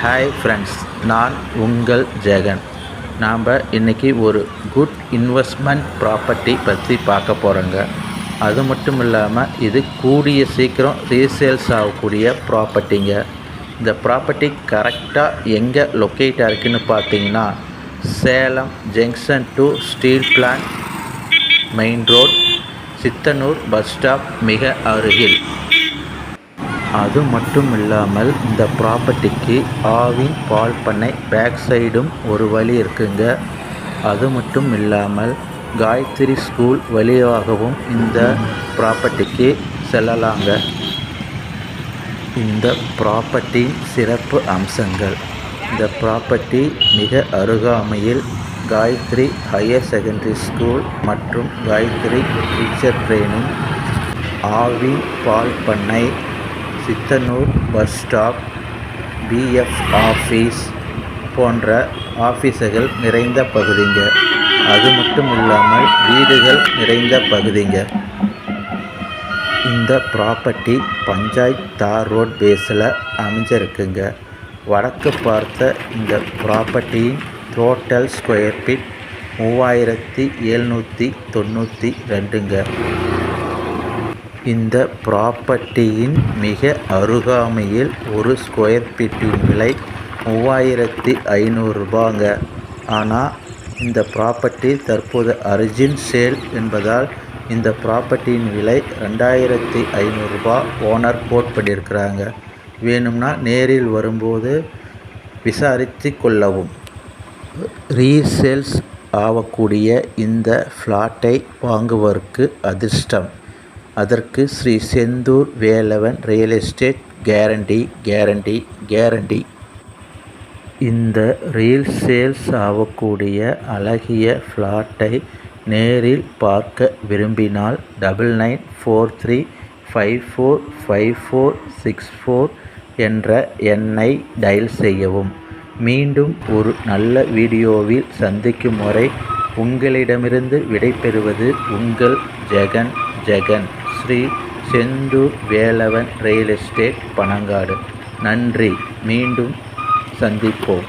Hi friends, நான் உங்கள் ஜெகன். நாம் இன்றைக்கி ஒரு குட் இன்வெஸ்ட்மெண்ட் ப்ராப்பர்ட்டி பற்றி பார்க்க போகிறோங்க. அது மட்டும் இல்லாமல் இது கூடிய சீக்கிரம் ரீசேல்ஸ் ஆகக்கூடிய ப்ராப்பர்ட்டிங்க. இந்த ப்ராப்பர்ட்டி கரெக்டாக எங்கே லொக்கேட் ஆகிருக்குன்னு பார்த்தீங்கன்னா, Salem junction to steel plant main road, Sithanur bus stop மிக அருகில். அது மட்டும் இல்லாமல் இந்த ப்ராப்பர்ட்டிக்கு ஆவின் பால் பண்ணை பேக் சைடும் ஒரு வழி இருக்குங்க. அது மட்டும் இல்லாமல் காயத்ரி ஸ்கூல் வழியாகவும் இந்த ப்ராப்பர்ட்டிக்கு செல்லலாங்க. இந்த ப்ராப்பர்ட்டியின் சிறப்பு அம்சங்கள்: இந்த ப்ராப்பர்ட்டி மிக அருகாமையில் காயத்ரி ஹையர் செகண்டரி ஸ்கூல் மற்றும் காயத்ரி டீச்சர் ட்ரைனிங், ஆவின் பால் பண்ணை, Sithanur bus stop, PF office போன்ற ஆஃபீஸுகள் நிறைந்த பகுதிங்க. அது மட்டும் இல்லாமல் வீடுகள் நிறைந்த பகுதிங்க. இந்த ப்ராப்பர்ட்டி பஞ்சாயத் தார் ரோட் பேஸில் அமைஞ்சிருக்குங்க. வடக்கு பார்த்த இந்த ப்ராப்பர்ட்டியின் டோட்டல் ஸ்கொயர் ஃபீட் 3792ங்க. இந்த ப்ராப்பர்ட்டியின் மிக அருகாமையில் ஒரு ஸ்கொயர் ஃபீட்டின் விலை 3500 ரூபாங்க. ஆனால் இந்த ப்ராப்பர்ட்டி தற்போது அர்ஜென்ட் சேல் என்பதால் இந்த ப்ராப்பர்ட்டியின் விலை 2500 ரூபா ஓனர் கோட் பண்ணியிருக்கிறாங்க. வேணும்னா நேரில் வரும்போது விசாரித்து கொள்ளவும். ரீசேல்ஸ் ஆகக்கூடிய இந்த ஃப்ளாட்டை வாங்குவதற்கு அதிர்ஷ்டம். அதற்கு Sri Senthur Velavan real estate guarantee. இந்த ரீசேல்ஸ் ஆகக்கூடிய அழகிய ஃப்ளாட்டை நேரில் பார்க்க விரும்பினால் 9943545464 என்ற எண்ணை டயல் செய்யவும். மீண்டும் ஒரு நல்ல வீடியோவில் சந்திக்கும் வரை உங்களிடமிருந்து விடைபெறுவது உங்கள் ஜெகன். Shri Senthur Velavan real estate, Panangadu. நன்றி. மீண்டும் சந்திப்போம்.